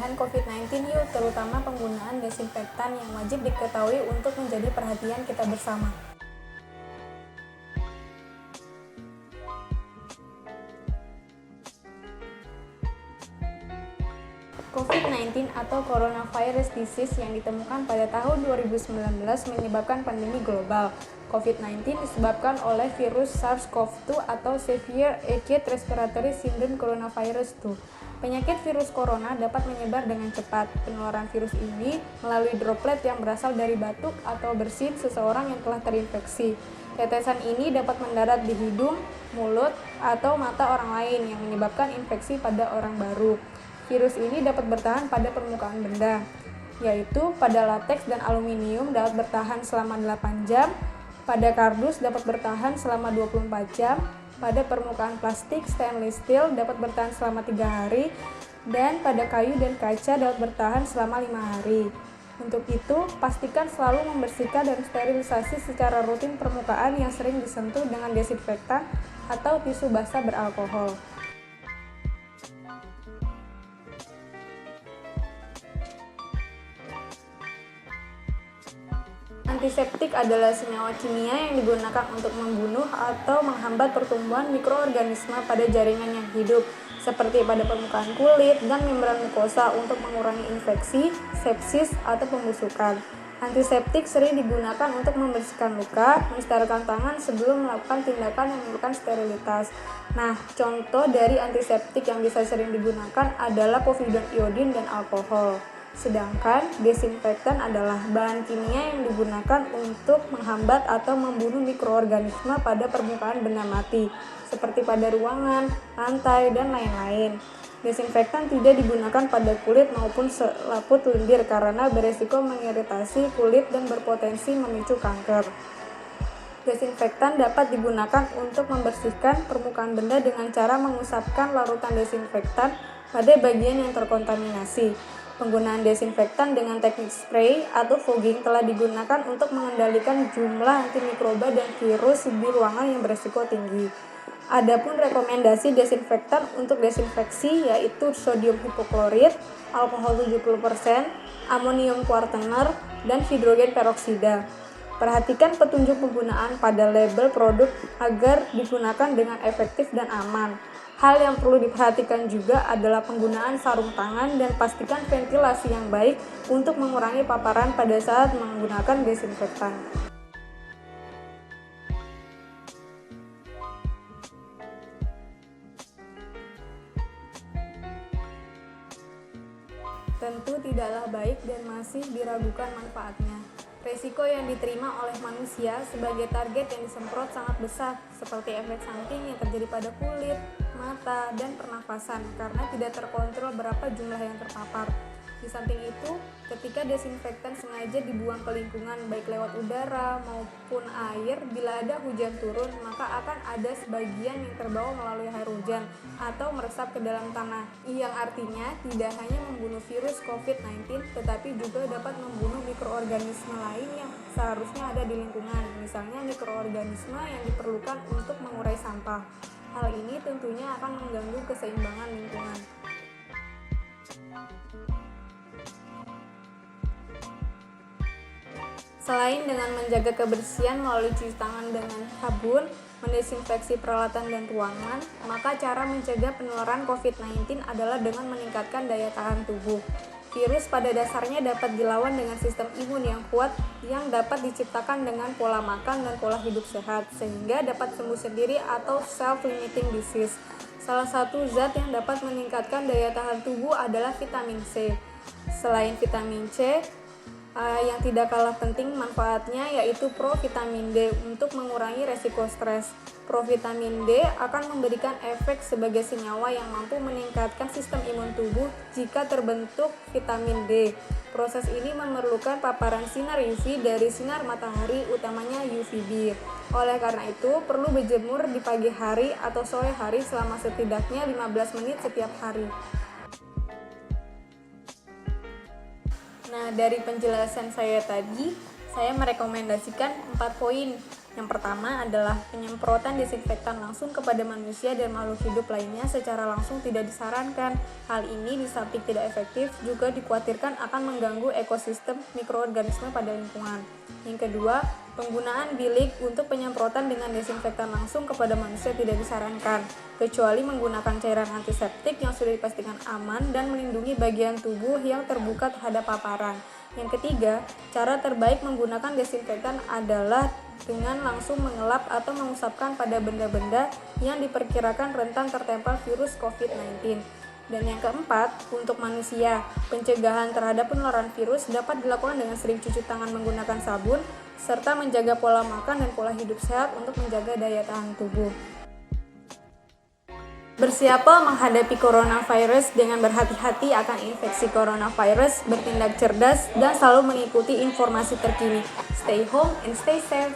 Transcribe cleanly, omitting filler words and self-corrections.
pencegahan COVID-19 yuk, terutama penggunaan desinfektan yang wajib diketahui untuk menjadi perhatian kita bersama. COVID-19 atau coronavirus disease yang ditemukan pada tahun 2019 menyebabkan pandemi global. COVID-19 disebabkan oleh virus SARS-CoV-2 atau Severe Acute Respiratory Syndrome Coronavirus 2. Penyakit virus corona dapat menyebar dengan cepat. Penularan virus ini melalui droplet yang berasal dari batuk atau bersin seseorang yang telah terinfeksi. Tetesan ini dapat mendarat di hidung, mulut, atau mata orang lain yang menyebabkan infeksi pada orang baru. Virus ini dapat bertahan pada permukaan benda, yaitu pada lateks dan aluminium dapat bertahan selama 8 jam, pada kardus dapat bertahan selama 24 jam, pada permukaan plastik stainless steel dapat bertahan selama 3 hari, dan pada kayu dan kaca dapat bertahan selama 5 hari. Untuk itu, pastikan selalu membersihkan dan sterilisasi secara rutin permukaan yang sering disentuh dengan desinfektan atau tisu basah beralkohol. Antiseptik adalah senyawa kimia yang digunakan untuk membunuh atau menghambat pertumbuhan mikroorganisme pada jaringan yang hidup, seperti pada permukaan kulit dan membran mukosa untuk mengurangi infeksi, sepsis, atau pembusukan. Antiseptik sering digunakan untuk membersihkan luka, mensterilkan tangan sebelum melakukan tindakan yang memerlukan sterilitas. Nah, contoh dari antiseptik yang bisa sering digunakan adalah povidone iodin dan alkohol. Sedangkan desinfektan adalah bahan kimia yang digunakan untuk menghambat atau membunuh mikroorganisme pada permukaan benda mati, seperti pada ruangan, lantai, dan lain-lain. Desinfektan tidak digunakan pada kulit maupun selaput lendir karena beresiko mengiritasi kulit dan berpotensi memicu kanker. Desinfektan dapat digunakan untuk membersihkan permukaan benda dengan cara mengusapkan larutan desinfektan pada bagian yang terkontaminasi. Penggunaan desinfektan dengan teknik spray atau fogging telah digunakan untuk mengendalikan jumlah antimikroba dan virus di ruangan yang berisiko tinggi. Adapun rekomendasi desinfektan untuk desinfeksi yaitu sodium hipoklorit, alkohol 70%, amonium kuartener, dan hidrogen peroksida. Perhatikan petunjuk penggunaan pada label produk agar digunakan dengan efektif dan aman. Hal yang perlu diperhatikan juga adalah penggunaan sarung tangan dan pastikan ventilasi yang baik untuk mengurangi paparan pada saat menggunakan desinfektan. Tentu tidaklah baik dan masih diragukan manfaatnya. Resiko yang diterima oleh manusia sebagai target yang disemprot sangat besar, seperti efek samping yang terjadi pada kulit, mata, dan pernafasan karena tidak terkontrol berapa jumlah yang terpapar. Di samping itu, ketika desinfektan sengaja dibuang ke lingkungan baik lewat udara maupun air, bila ada hujan turun, maka akan ada sebagian yang terbawa melalui air hujan atau meresap ke dalam tanah, yang artinya tidak hanya membunuh virus COVID-19, tetapi juga dapat membunuh mikroorganisme lain yang seharusnya ada di lingkungan, misalnya mikroorganisme yang diperlukan untuk mengurai sampah. Hal ini tentunya akan mengganggu keseimbangan lingkungan. Selain dengan menjaga kebersihan melalui cuci tangan dengan sabun, mendesinfeksi peralatan dan ruangan, maka cara mencegah penularan COVID-19 adalah dengan meningkatkan daya tahan tubuh. Virus pada dasarnya dapat dilawan dengan sistem imun yang kuat yang dapat diciptakan dengan pola makan dan pola hidup sehat, sehingga dapat sembuh sendiri atau self-limiting disease. Salah satu zat yang dapat meningkatkan daya tahan tubuh adalah vitamin C. Selain vitamin C, yang tidak kalah penting manfaatnya yaitu provitamin D untuk mengurangi resiko stres. Provitamin D akan memberikan efek sebagai senyawa yang mampu meningkatkan sistem imun tubuh jika terbentuk vitamin D. Proses ini memerlukan paparan sinar UV dari sinar matahari, utamanya UVB. Oleh karena itu, perlu berjemur di pagi hari atau sore hari selama setidaknya 15 menit setiap hari. Nah, dari penjelasan saya tadi, saya merekomendasikan 4 poin Yang pertama adalah penyemprotan desinfektan langsung kepada manusia dan makhluk hidup lainnya secara langsung tidak disarankan. Hal ini di samping tidak efektif juga dikhawatirkan akan mengganggu ekosistem mikroorganisme pada lingkungan. Yang kedua, penggunaan bilik untuk penyemprotan dengan desinfektan langsung kepada manusia tidak disarankan, kecuali menggunakan cairan antiseptik yang sudah dipastikan aman dan melindungi bagian tubuh yang terbuka terhadap paparan. Yang ketiga, cara terbaik menggunakan desinfektan adalah dengan langsung mengelap atau mengusapkan pada benda-benda yang diperkirakan rentan tertempel virus COVID-19. Dan yang keempat, untuk manusia, pencegahan terhadap penularan virus dapat dilakukan dengan sering cuci tangan menggunakan sabun, serta menjaga pola makan dan pola hidup sehat untuk menjaga daya tahan tubuh. Bersiaplah menghadapi coronavirus dengan berhati-hati akan infeksi coronavirus, bertindak cerdas, dan selalu mengikuti informasi terkini. Stay home and stay safe.